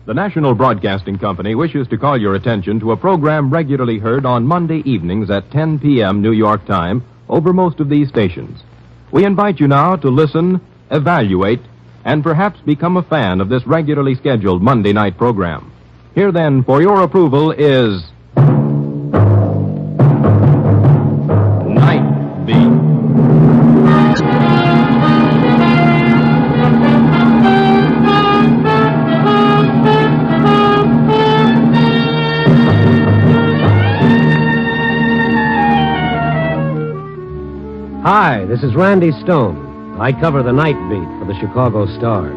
The National Broadcasting Company wishes to call your attention to a program regularly heard on Monday evenings at 10 p.m. New York time over most of these stations. We invite you now to listen, evaluate, and perhaps become a fan of this regularly scheduled Monday night program. Here then, for your approval, is Night Beat. Hi, this is Randy Stone. I cover the Night Beat for the Chicago Star.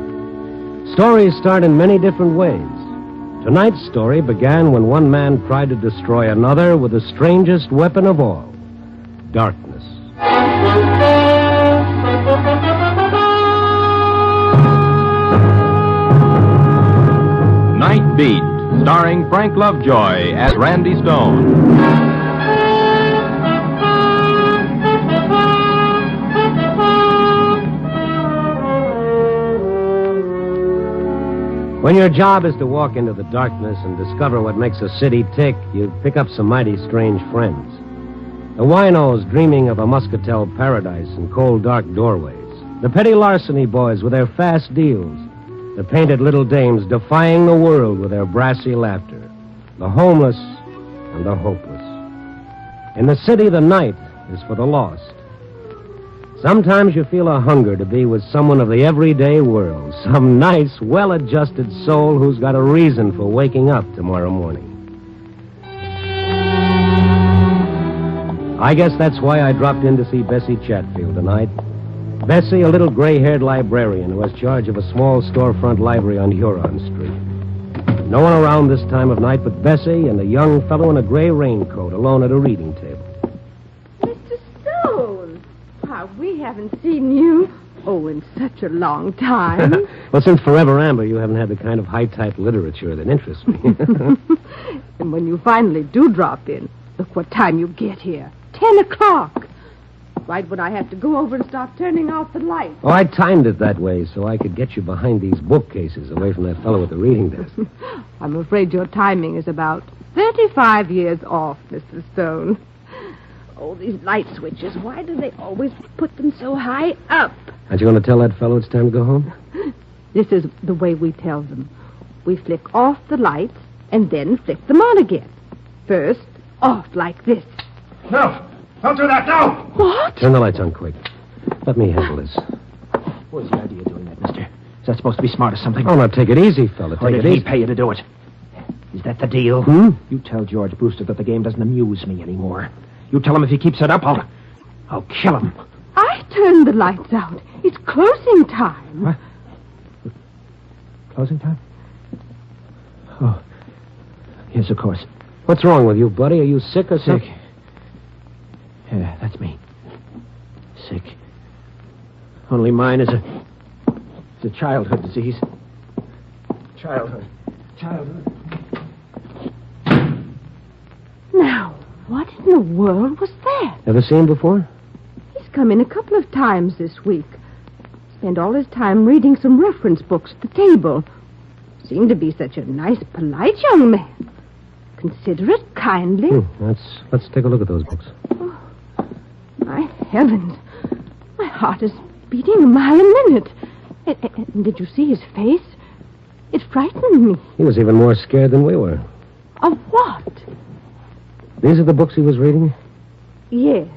Stories start in many different ways. Tonight's story began when one man tried to destroy another with the strangest weapon of all, darkness. Night Beat, starring Frank Lovejoy as Randy Stone. When your job is to walk into the darkness and discover what makes a city tick, you pick up some mighty strange friends. The winos dreaming of a muscatel paradise in cold, dark doorways. The petty larceny boys with their fast deals. The painted little dames defying the world with their brassy laughter. The homeless and the hopeless. In the city, the night is for the lost. Sometimes you feel a hunger to be with someone of the everyday world, some nice, well-adjusted soul who's got a reason for waking up tomorrow morning. I guess that's why I dropped in to see Bessie Chatfield tonight. Bessie, a little gray-haired librarian who has charge of a small storefront library on Huron Street. No one around this time of night but Bessie and a young fellow in a gray raincoat alone at a reading table. We haven't seen you, in such a long time. Well, since Forever Amber, you haven't had the kind of high-type literature that interests me. And when you finally do drop in, look what time you get here. 10 o'clock. Right when I have to go over and start turning off the lights. Oh, I timed it that way so I could get you behind these bookcases away from that fellow at the reading desk. I'm afraid your timing is about 35 years off, Mr. Stone. Oh, these light switches, why do they always put them so high up? Aren't you going to tell that fellow it's time to go home? This is the way we tell them. We flick off the lights and then flick them on again. First, off like this. No! Don't do that, no! What? Turn the lights on quick. Let me handle this. What's the idea of doing that, mister? Is that supposed to be smart or something? Oh, now take it easy, fella. Or Take did it he easy. pay you to do it? Is that the deal? You tell George Brewster that the game doesn't amuse me anymore. You tell him if he keeps it up, I'll kill him. I turned the lights out. It's closing time. What? Closing time? Oh. Yes, of course. What's wrong with you, buddy? Are you sick or Sick. something? Yeah, that's me. Sick. Only mine is a childhood disease. Childhood. Now, what in the world was that? Ever seen him before? He's come in a couple of times this week. Spent all his time reading some reference books at the table. Seemed to be such a nice, polite young man. Considerate, kindly. Let's take a look at those books. Oh, my heavens. My heart is beating a mile a minute. And did you see his face? It frightened me. He was even more scared than we were. Of what? These are the books he was reading? Yes.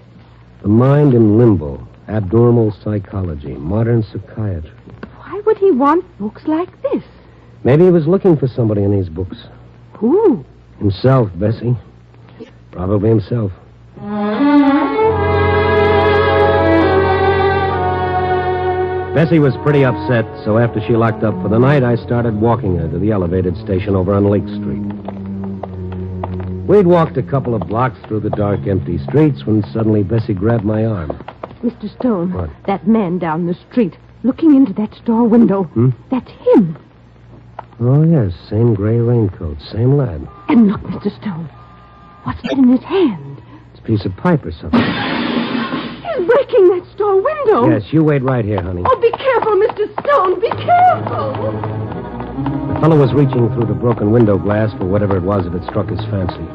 The Mind in Limbo, Abnormal Psychology, Modern Psychiatry. Why would he want books like this? Maybe he was looking for somebody in these books. Who? Himself, Bessie. Probably himself. Bessie was pretty upset, so after she locked up for the night, I started walking her to the elevated station over on Lake Street. We'd walked a couple of blocks through the dark, empty streets when suddenly Bessie grabbed my arm. Mr. Stone. What? That man down the street, looking into that store window. That's him. Oh, yes, same gray raincoat, same lad. And look, Mr. Stone. What's that in his hand? It's a piece of pipe or something. He's breaking that store window. Yes, you wait right here, honey. Oh, be careful, Mr. Stone. Be careful. fellow was reaching through the broken window glass for whatever it was if it struck his fancy.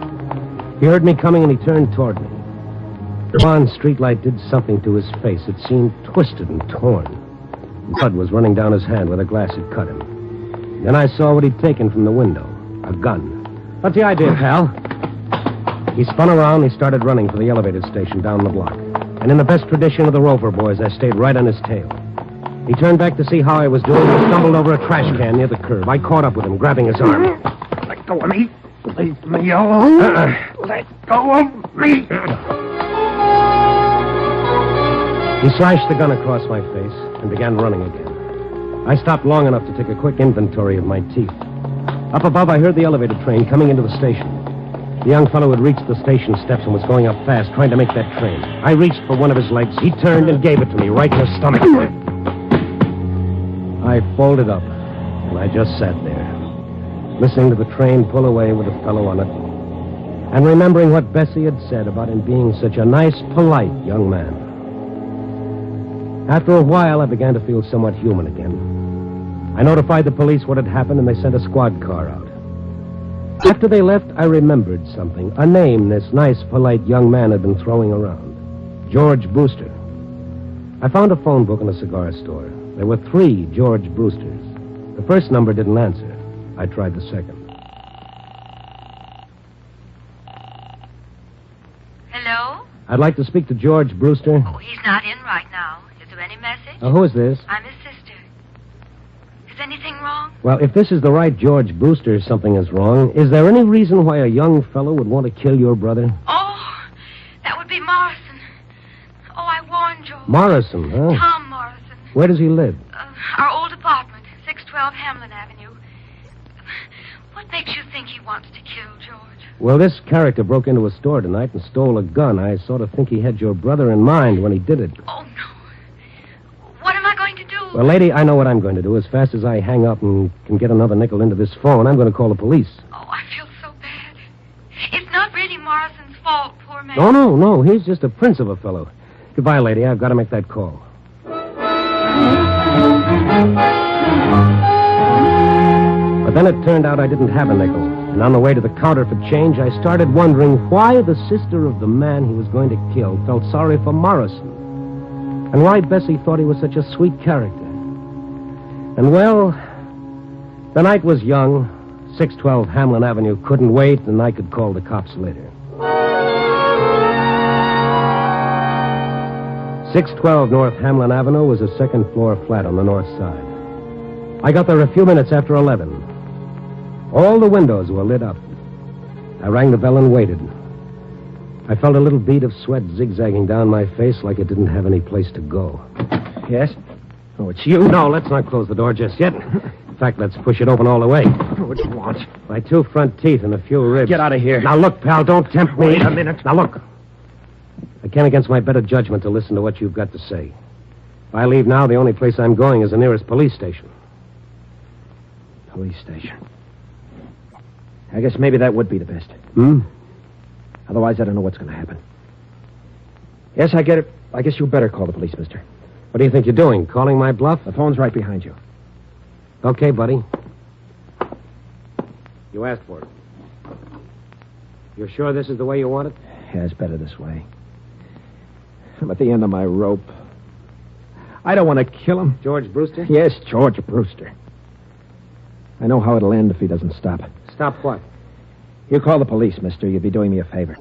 He heard me coming and he turned toward me. The wan streetlight did something to his face. It seemed twisted and torn. Blood was running down his hand where the glass had cut him. Then I saw what he'd taken from the window. A gun. What's the idea, pal? He spun around. He started running for the elevated station down the block. And in the best tradition of the Rover boys, I stayed right on his tail. He turned back to see how I was doing and stumbled over a trash can near the curb. I caught up with him, grabbing his arm. Let go of me. Leave me alone. Let go of me. He slashed the gun across my face and began running again. I stopped long enough to take a quick inventory of my teeth. Up above, I heard the elevator train coming into the station. The young fellow had reached the station steps and was going up fast, trying to make that train. I reached for one of his legs. He turned and gave it to me right in the stomach. I folded up, and I just sat there, listening to the train pull away with a fellow on it, and remembering what Bessie had said about him being such a nice, polite young man. After a while, I began to feel somewhat human again. I notified the police what had happened, and they sent a squad car out. After they left, I remembered something. A name this nice, polite young man had been throwing around. George Brewster. I found a phone book in a cigar store. There were 3 George Brewsters. The first number didn't answer. I tried the second. Hello? I'd like to speak to George Brewster. Oh, he's not in right now. Is there any message? Who is this? I'm his sister. Is anything wrong? Well, if this is the right George Brewster, something is wrong. Is there any reason why a young fellow would want to kill your brother? Oh, that would be Morrison. Oh, I warned you. Morrison, huh? Tom Morrison. Where does he live? Our old apartment, 612 Hamlin Avenue. What makes you think he wants to kill George? Well, this character broke into a store tonight and stole a gun. I sort of think he had your brother in mind when he did it. Oh, no. What am I going to do? Well, lady, I know what I'm going to do. As fast as I hang up and can get another nickel into this phone, I'm going to call the police. Oh, I feel so bad. It's not really Morrison's fault, poor man. No. He's just a prince of a fellow. Goodbye, lady. I've got to make that call. But then it turned out I didn't have a nickel. And on the way to the counter for change, I started wondering why the sister of the man he was going to kill felt sorry for Morrison. And why Bessie thought he was such a sweet character. And, well, the night was young. 612 Hamlin Avenue couldn't wait, and I could call the cops later. 612 North Hamlin Avenue was a second-floor flat on the north side. I got there a few minutes after 11. All the windows were lit up. I rang the bell and waited. I felt a little bead of sweat zigzagging down my face like it didn't have any place to go. Yes? Oh, it's you? No, let's not close the door just yet. In fact, let's push it open all the way. What do you want? My 2 front teeth and a few ribs. Get out of here. Now, look, pal, don't tempt me. Wait a minute. Now, look. I can't against my better judgment to listen to what you've got to say. If I leave now, the only place I'm going is the nearest police station. Police station. I guess maybe that would be the best. Otherwise, I don't know what's going to happen. Yes, I get it. I guess you better call the police, mister. What do you think you're doing? Calling my bluff? The phone's right behind you. Okay, buddy. You asked for it. You're sure this is the way you want it? Yeah, it's better this way. I'm at the end of my rope. I don't want to kill him. George Brewster? Yes, George Brewster. I know how it'll end if he doesn't stop. Stop what? You call the police, mister. You'd be doing me a favor.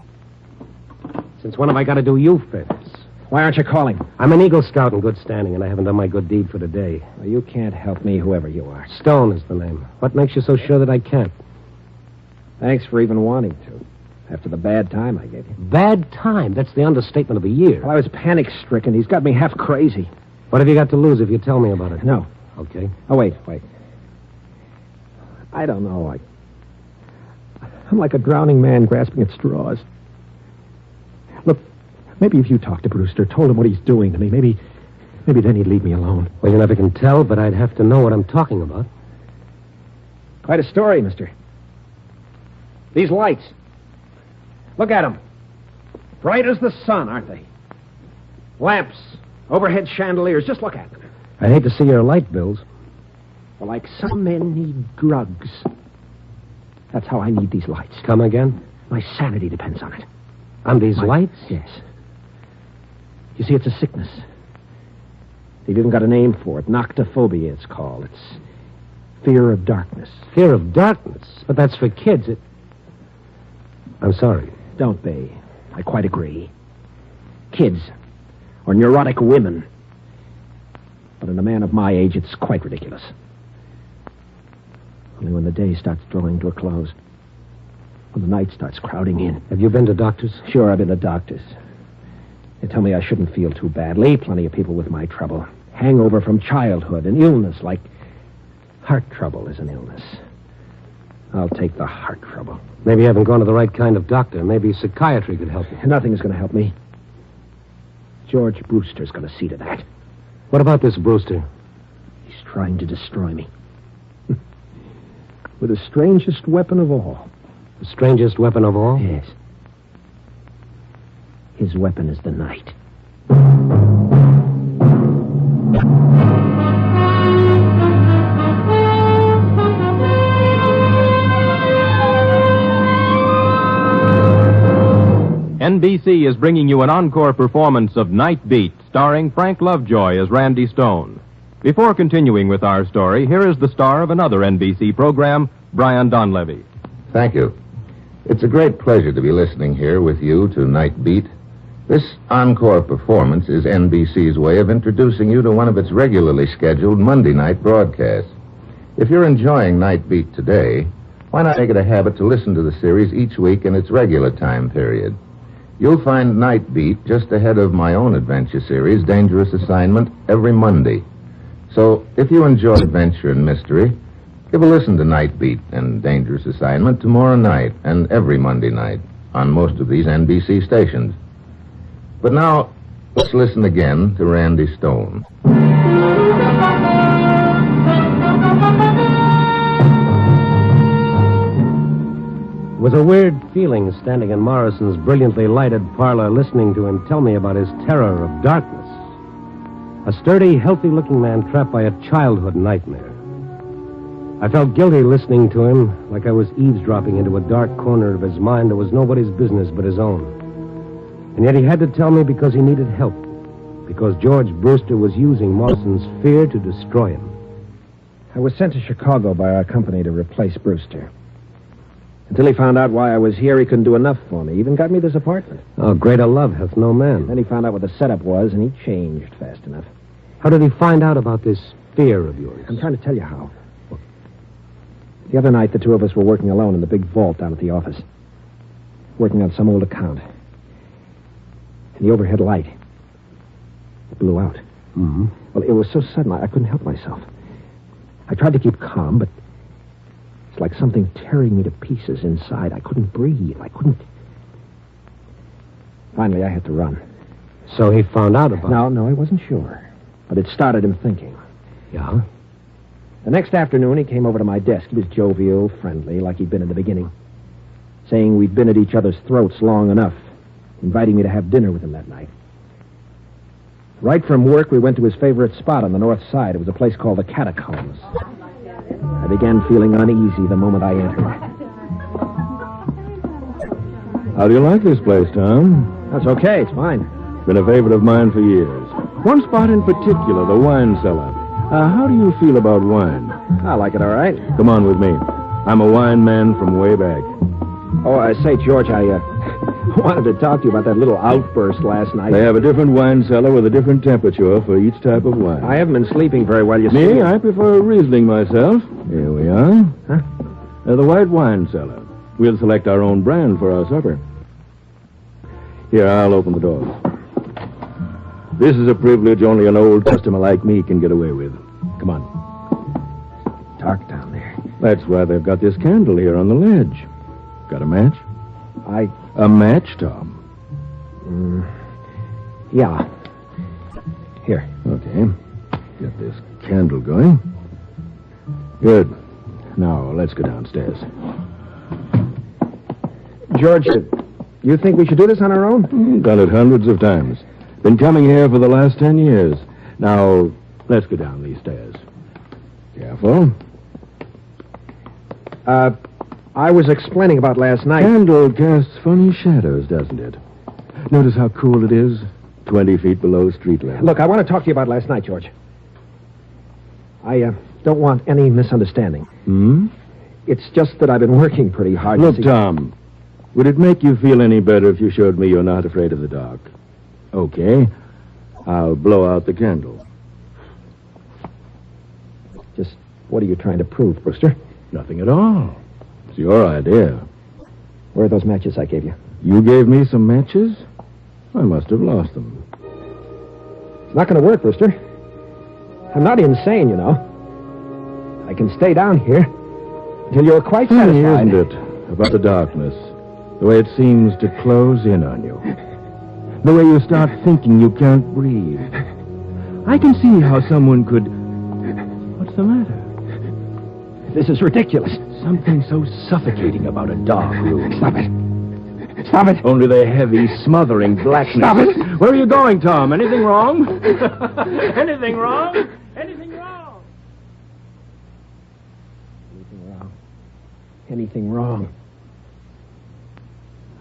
Since when have I got to do you favors? Why aren't you calling? I'm an Eagle Scout in good standing, and I haven't done my good deed for today. Well, you can't help me, whoever you are. Stone is the name. What makes you so sure that I can't? Thanks for even wanting to. After the bad time I gave you. Bad time? That's the understatement of the year. Well, I was panic-stricken. He's got me half crazy. What have you got to lose if you tell me about it? No. Okay. Oh, wait. I don't know. I'm like a drowning man grasping at straws. Look, maybe if you talk to Brewster, told him what he's doing to me, maybe then he'd leave me alone. Well, you never can tell, but I'd have to know what I'm talking about. Quite a story, mister. These lights. Look at them. Bright as the sun, aren't they? Lamps, overhead chandeliers. Just look at them. I'd hate to see your light bills. Well, like some men need drugs. That's how I need these lights. Come again? My sanity depends on it. On these lights? Yes. You see, it's a sickness. They've even got a name for it. Noctophobia, it's called. It's fear of darkness. Fear of darkness? But that's for kids. I'm sorry. Don't be. I quite agree. Kids. Or neurotic women. But in a man of my age, it's quite ridiculous. Only when the day starts drawing to a close. When the night starts crowding in. Have you been to doctors? Sure, I've been to doctors. They tell me I shouldn't feel too badly. Plenty of people with my trouble. Hangover from childhood. An illness like heart trouble is an illness. I'll take the heart trouble. Maybe you haven't gone to the right kind of doctor. Maybe psychiatry could help you. Nothing's going to help me. George Brewster's going to see to that. What about this Brewster? He's trying to destroy me. With the strangest weapon of all. The strangest weapon of all? Yes. His weapon is the night. NBC is bringing you an encore performance of Night Beat, starring Frank Lovejoy as Randy Stone. Before continuing with our story, here is the star of another NBC program, Brian Donlevy. Thank you. It's a great pleasure to be listening here with you to Night Beat. This encore performance is NBC's way of introducing you to one of its regularly scheduled Monday night broadcasts. If you're enjoying Night Beat today, why not make it a habit to listen to the series each week in its regular time period? You'll find Night Beat just ahead of my own adventure series, Dangerous Assignment, every Monday. So, if you enjoy adventure and mystery, give a listen to Night Beat and Dangerous Assignment tomorrow night and every Monday night on most of these NBC stations. But now, let's listen again to Randy Stone. It was a weird feeling standing in Morrison's brilliantly lighted parlor listening to him tell me about his terror of darkness. A sturdy, healthy-looking man trapped by a childhood nightmare. I felt guilty listening to him, like I was eavesdropping into a dark corner of his mind that was nobody's business but his own. And yet he had to tell me because he needed help, because George Brewster was using Morrison's fear to destroy him. I was sent to Chicago by our company to replace Brewster. Until he found out why I was here, he couldn't do enough for me. He even got me this apartment. Oh, greater love hath no man. Then he found out what the setup was, and he changed fast enough. How did he find out about this fear of yours? I'm trying to tell you how. The other night, the two of us were working alone in the big vault down at the office. Working on some old account. And the overhead light blew out. Mm-hmm. Well, it was so sudden, I couldn't help myself. I tried to keep calm, but it's like something tearing me to pieces inside. I couldn't breathe. I couldn't. Finally, I had to run. So he found out about it? No, I wasn't sure. But it started him thinking. Yeah? The next afternoon, he came over to my desk. He was jovial, friendly, like he'd been in the beginning. Saying we'd been at each other's throats long enough. Inviting me to have dinner with him that night. Right from work, we went to his favorite spot on the north side. It was a place called the Catacombs. I began feeling uneasy the moment I entered. How do you like this place, Tom? That's okay. It's fine. Been a favorite of mine for years. One spot in particular, the wine cellar. How do you feel about wine? I like it all right. Come on with me. I'm a wine man from way back. Oh, say, George, I wanted to talk to you about that little outburst last night. They have a different wine cellar with a different temperature for each type of wine. I haven't been sleeping very well, you see. Me? I prefer a Riesling myself. Here we are. Huh? The white wine cellar. We'll select our own brand for our supper. Here, I'll open the door. This is a privilege only an old customer like me can get away with. Come on. Dark down there. That's why they've got this candle here on the ledge. Got a match? A match, Tom? Yeah. Here. Okay. Get this candle going. Good. Now, let's go downstairs. George, you think we should do this on our own? Done it hundreds of times. Been coming here for the last 10 years. Now, let's go down these stairs. Yeah. Careful. I was explaining about last night. Candle casts funny shadows, doesn't it? Notice how cool it is? 20 feet below street level. Look, I want to talk to you about last night, George. I don't want any misunderstanding. Hmm? It's just that I've been working pretty hard. Look, to see... Tom, would it make you feel any better if you showed me you're not afraid of the dark? Okay. I'll blow out the candle. Just what are you trying to prove, Brewster? Nothing at all. It's your idea. Where are those matches I gave you? You gave me some matches? I must have lost them. It's not going to work, Brewster. I'm not insane, you know. I can stay down here until you're quite Funny, satisfied. isn't it? About the darkness. The way it seems to close in on you. The way you start thinking you can't breathe. I can see how someone could... What's the matter? This is ridiculous. Something so suffocating about a dark room. Stop it. Stop it. Only the heavy, smothering blackness. Stop it. Where are you going, Tom? Anything wrong? Anything wrong? Anything wrong? Anything wrong? Anything wrong?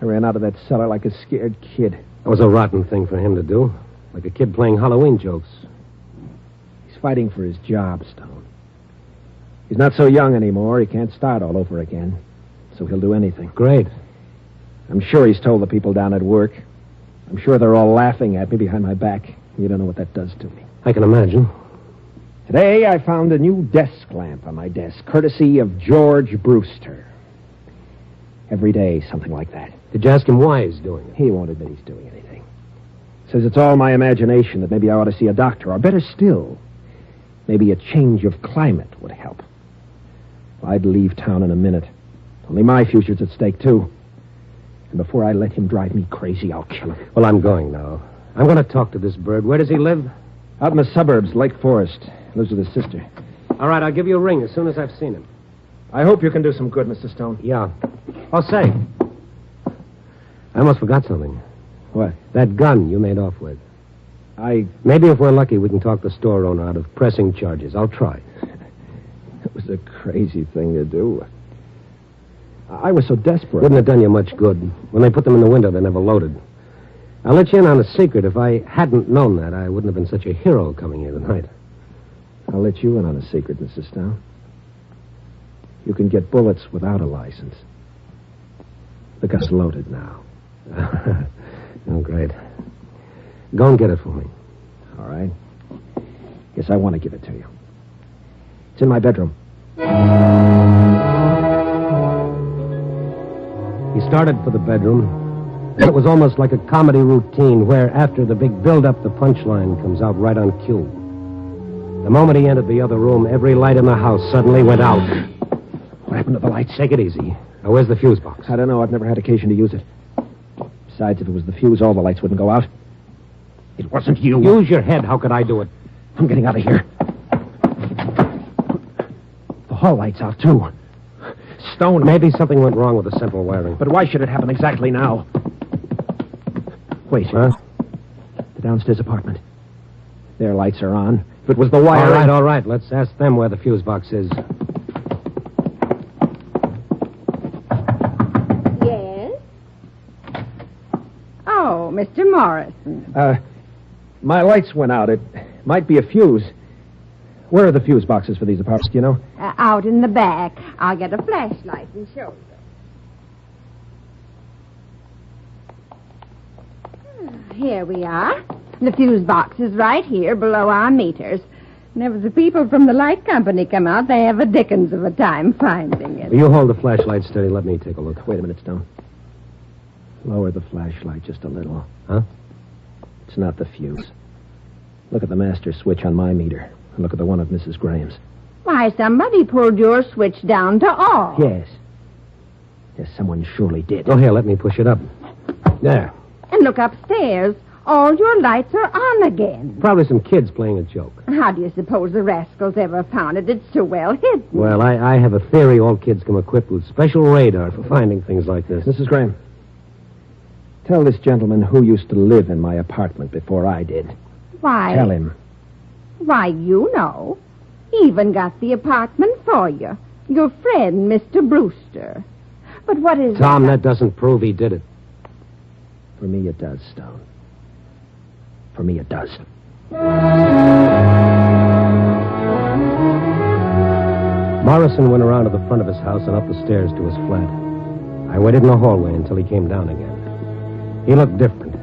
I ran out of that cellar like a scared kid. That was a rotten thing for him to do. Like a kid playing Halloween jokes. He's fighting for his job, Stone. He's not so young anymore. He can't start all over again. So he'll do anything. Great. I'm sure he's told the people down at work. I'm sure they're all laughing at me behind my back. You don't know what that does to me. I can imagine. Today, I found a new desk lamp on my desk, courtesy of George Brewster. Every day, something like that. Did you ask him why he's doing it? He won't admit he's doing anything. Says it's all my imagination, that maybe I ought to see a doctor, or better still, maybe a change of climate would help. I'd leave town in a minute. Only my future's at stake, too. And before I let him drive me crazy, I'll kill him. Well, I'm going now. I'm going to talk to this bird. Where does he live? Out in the suburbs, Lake Forest. Lives with his sister. All right, I'll give you a ring as soon as I've seen him. I hope you can do some good, Mr. Stone. Yeah. Oh, say. I almost forgot something. What? That gun you made off with. Maybe if we're lucky, we can talk the store owner out of pressing charges. I'll try. It was a crazy thing to do. I was so desperate. Wouldn't have done you much good. When they put them in the window, they never loaded. I'll let you in on a secret. If I hadn't known that, I wouldn't have been such a hero coming here tonight. I'll let you in on a secret, Mrs. Stone. You can get bullets without a license. The gun's loaded now. Oh, great. Go and get it for me. All right. Guess I want to give it to you. It's in my bedroom. He started for the bedroom. It was almost like a comedy routine where, after the big build-up, the punchline comes out right on cue. The moment he entered the other room, every light in the house suddenly went out. What happened to the lights? Take it easy. Now, where's the fuse box? I don't know. I've never had occasion to use it. Besides, if it was the fuse, all the lights wouldn't go out. It wasn't you. Use your head. How could I do it? I'm getting out of here. The hall light's out, too. Stone. Maybe something went wrong with the central wiring. But why should it happen exactly now? Wait. Huh? The downstairs apartment. Their lights are on. If it was the wiring... All right. Let's ask them where the fuse box is. Yes? Oh, Mr. Morrison. My lights went out. It might be a fuse. Where are the fuse boxes for these apartments, do you know? Out in the back. I'll get a flashlight and show you. Here we are. The fuse box is right here below our meters. Whenever the people from the light company come out, they have a dickens of a time finding it. You hold the flashlight steady. Let me take a look. Wait a minute, Stone. Lower the flashlight just a little. Huh? It's not the fuse. Look at the master switch on my meter. And look at the one of Mrs. Graham's. Why, somebody pulled your switch down to off. Yes. Yes, someone surely did. Oh, here, let me push it up. There. And look upstairs. All your lights are on again. Probably some kids playing a joke. How do you suppose the rascals ever found it? It's so well hidden. Well, I have a theory all kids come equipped with special radar for finding things like this. Mrs. Graham, tell this gentleman who used to live in my apartment before I did. Why? Tell him. Why, you know. Even got the apartment for you. Your friend, Mr. Brewster. But what is Tom, that doesn't prove he did it. For me, it does, Stone. For me, it does. Morrison went around to the front of his house and up the stairs to his flat. I waited in the hallway until he came down again. He looked different.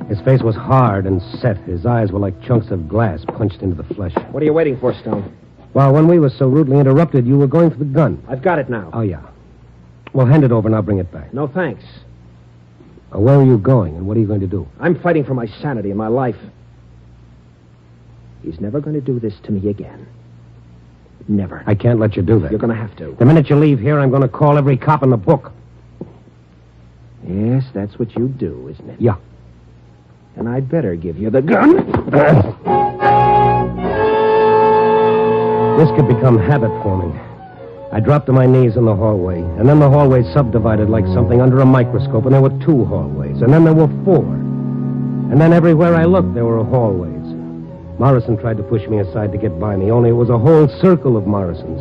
His face was hard and set. His eyes were like chunks of glass punched into the flesh. What are you waiting for, Stone? Well, when we were so rudely interrupted, you were going for the gun. I've got it now. Oh, yeah. Well, hand it over and I'll bring it back. No, thanks. Where are you going and what are you going to do? I'm fighting for my sanity and my life. He's never going to do this to me again. Never. I can't let you do that. You're going to have to. The minute you leave here, I'm going to call every cop in the book. Yes, that's what you do, isn't it? Yeah. And I'd better give you the gun. This could become habit forming. I dropped to my knees in the hallway, and then the hallway subdivided like something under a microscope, and there were 2 hallways, and then there were 4. And then everywhere I looked, there were hallways. Morrison tried to push me aside to get by me, only it was a whole circle of Morrisons.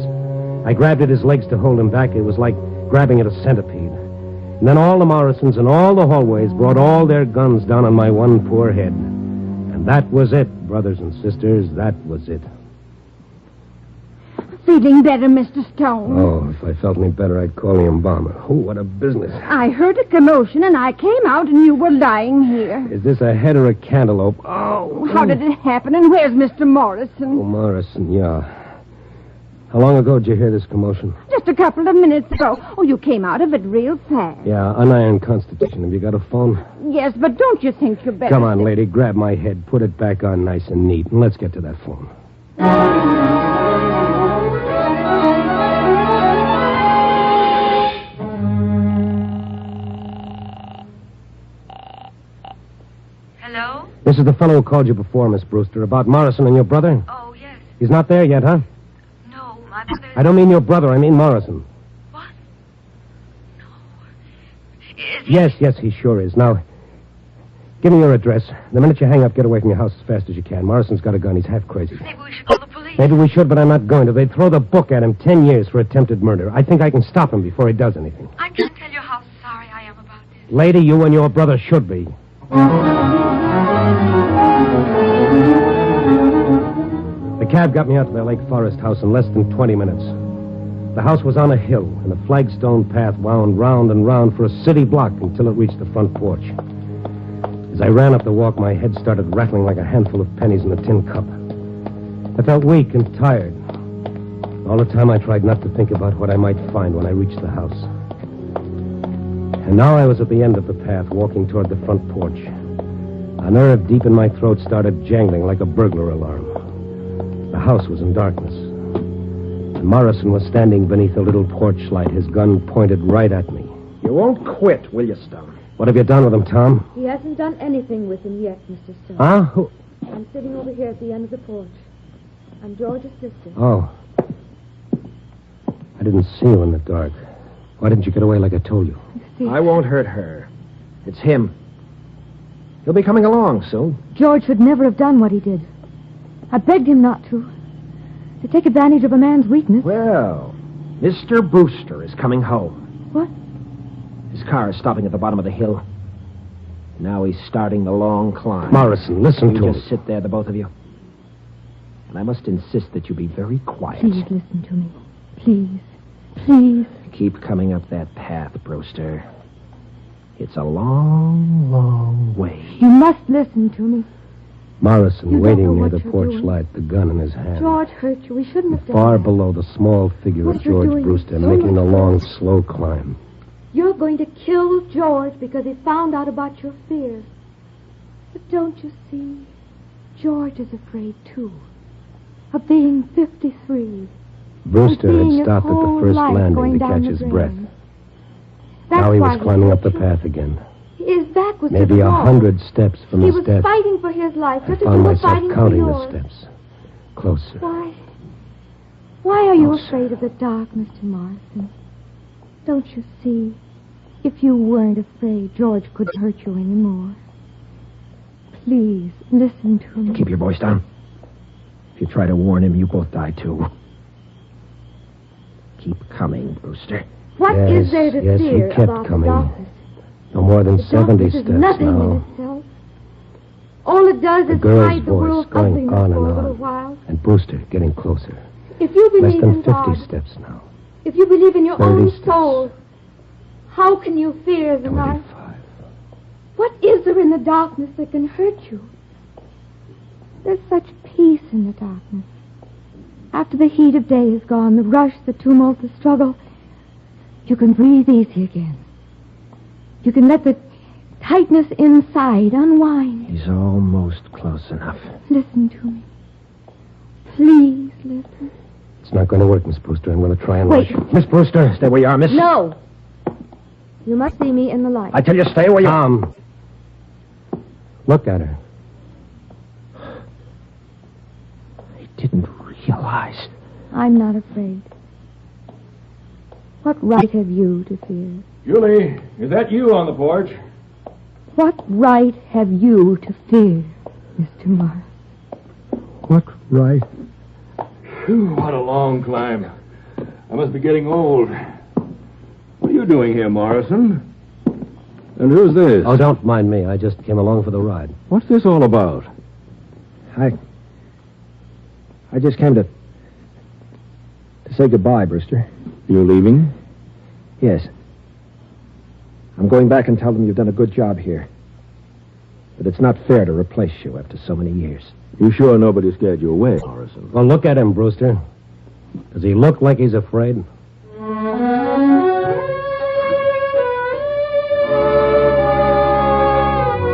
I grabbed at his legs to hold him back. It was like grabbing at a centipede. And then all the Morrisons in all the hallways brought all their guns down on my one poor head. And that was it, brothers and sisters, that was it. Feeling better, Mr. Stone? Oh, if I felt any better, I'd call the embalmer. Oh, what a business. I heard a commotion, and I came out, and you were lying here. Is this a head or a cantaloupe? Oh. How did it happen, and where's Mr. Morrison? Oh, Morrison, yeah. How long ago did you hear this commotion? Just a couple of minutes ago. Oh, you came out of it real fast. Yeah, unironed Constitution. Have you got a phone? Yes, but don't you think you're better... Come on, lady, grab my head, put it back on nice and neat, and let's get to that phone. Hello? This is the fellow who called you before, Miss Brewster, about Morrison and your brother. Oh, yes. He's not there yet, huh? No, my mother... I don't mean your brother, I mean Morrison. What? No. Is he... Yes, he sure is. Now, give me your address. The minute you hang up, get away from your house as fast as you can. Morrison's got a gun. He's half crazy. Maybe we should call the police. Maybe we should, but I'm not going to. They'd throw the book at him 10 years for attempted murder. I think I can stop him before he does anything. I can't tell you how sorry I am about this. Lady, you and your brother should be. The cab got me out to their Lake Forest house in less than 20 minutes. The house was on a hill, and a flagstone path wound round and round for a city block until it reached the front porch. As I ran up the walk, my head started rattling like a handful of pennies in a tin cup. I felt weak and tired. All the time I tried not to think about what I might find when I reached the house. And now I was at the end of the path, walking toward the front porch. A nerve deep in my throat started jangling like a burglar alarm. The house was in darkness. And Morrison was standing beneath a little porch light, his gun pointed right at me. You won't quit, will you, Stone? What have you done with him, Tom? He hasn't done anything with him yet, Mr. Stone. Huh? Who? I'm sitting over here at the end of the porch. I'm George's sister. Oh. I didn't see you in the dark. Why didn't you get away like I told you? I won't hurt her. It's him. He'll be coming along soon. George would never have done what he did. I begged him not to. To take advantage of a man's weakness. Well, Mr. Brewster is coming home. What? His car is stopping at the bottom of the hill. Now he's starting the long climb. Morrison, listen You to just me. sit there, the both of you. And I must insist that you be very quiet. Please listen to me. Please. Please. Keep coming up that path, Brewster. It's a long, long way. You must listen to me. Morrison, You don't know waiting near what the you're porch doing. light, the gun in his hand. George hurt you. We shouldn't have done Far that. below the small figure What of you're George doing is Brewster, so making the much long, worse. slow climb. You're going to kill George because he found out about your fear. But don't you see? George is afraid, too. Of being 53. Brewster Of seeing had his stopped at the whole first life landing going to down catch the his drain. breath. That's Now he why was climbing up the hurt you. path again. His back was to Maybe the wall. 100 steps from He his was death. fighting for his life, I just as you found were myself fighting for counting the yours. steps. Closer. Why are you Closer. afraid of the dark, Mr. Morrison? Don't you see? If you weren't afraid, George couldn't hurt you anymore. Please, listen to me. Keep your voice down. If you try to warn him, you both die, too. Keep coming, Brewster. What is there to yes, fear he kept about coming. the darkness? No more than The 70 darkness steps is nothing now. in itself. All it does The is girl's hide the voice world's going ugliness on for a and little on. while. And Brewster getting closer. If you Less believe than in 50 God, steps now. if you believe in your 30 own steps. soul, how can you fear the night? 25. What is there in the darkness that can hurt you? There's such peace in the darkness. After the heat of day is gone, the rush, the tumult, the struggle, you can breathe easy again. You can let the tightness inside unwind. He's almost close enough. Listen to me. Please listen. It's not going to work, Miss Brewster. I'm going to try and Wait. rush. Miss Brewster, stay where you are, miss. No. You must see me in the light. I tell you, stay where you are. Tom. Look at her. I didn't realize. I'm not afraid. What right have you to fear? Julie, is that you on the porch? What right have you to fear, Mr. Morris? What right? Phew, what a long climb. I must be getting old. What are you doing here, Morrison? And who's this? Oh, don't mind me. I just came along for the ride. What's this all about? I just came to say goodbye, Brewster. You leaving? Yes. I'm going back and tell them you've done a good job here. But it's not fair to replace you after so many years. You sure nobody scared you away, Morrison? Well, look at him, Brewster. Does he look like he's afraid?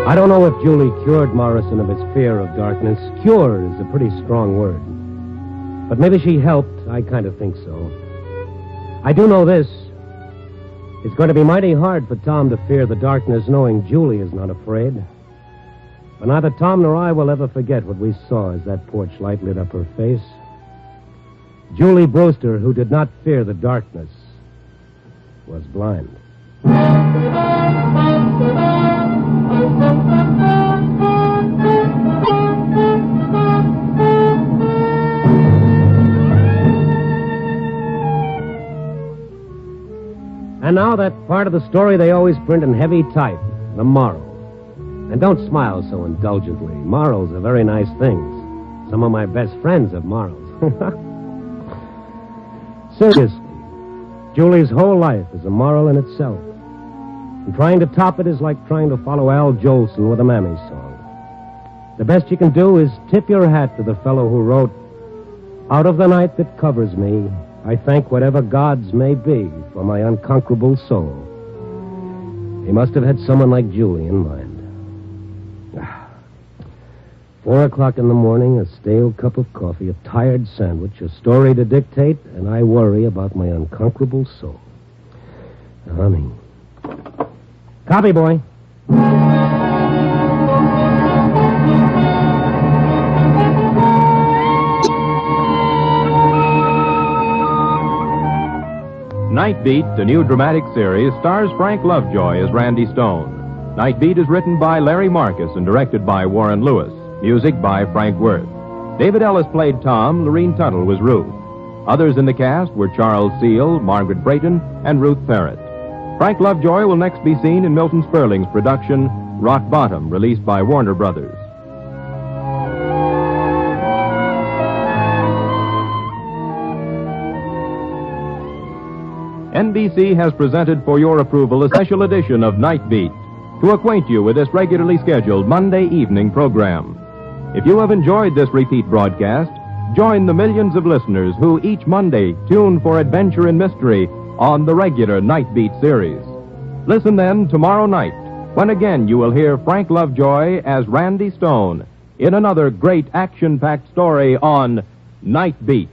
I don't know if Julie cured Morrison of his fear of darkness. Cure is a pretty strong word. But maybe she helped. I kind of think so. I do know this. It's going to be mighty hard for Tom to fear the darkness knowing Julie is not afraid. But neither Tom nor I will ever forget what we saw as that porch light lit up her face. Julie Brewster, who did not fear the darkness, was blind. And now that part of the story they always print in heavy type, the moral. And don't smile so indulgently. Morals are very nice things. Some of my best friends have morals. Seriously, Julie's whole life is a moral in itself. And trying to top it is like trying to follow Al Jolson with a Mammy song. The best you can do is tip your hat to the fellow who wrote, "Out of the night that covers me, I thank whatever gods may be for my unconquerable soul." He must have had someone like Julie in mind. 4 o'clock in the morning, a stale cup of coffee, a tired sandwich, a story to dictate, and I worry about my unconquerable soul. Honey. Copy, boy. Night Beat, the new dramatic series, stars Frank Lovejoy as Randy Stone. Night Beat is written by Larry Marcus and directed by Warren Lewis. Music by Frank Worth. David Ellis played Tom, Lorene Tuttle was Ruth. Others in the cast were Charles Seal, Margaret Brayton, and Ruth Parrott. Frank Lovejoy will next be seen in Milton Sperling's production, Rock Bottom, released by Warner Brothers. NBC has presented for your approval a special edition of Night Beat to acquaint you with this regularly scheduled Monday evening program. If you have enjoyed this repeat broadcast, join the millions of listeners who each Monday tune for adventure and mystery on the regular Night Beat series. Listen then tomorrow night, when again you will hear Frank Lovejoy as Randy Stone in another great action-packed story on Night Beat.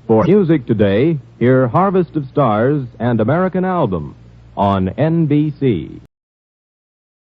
For music today, hear Harvest of Stars and American Album on NBC.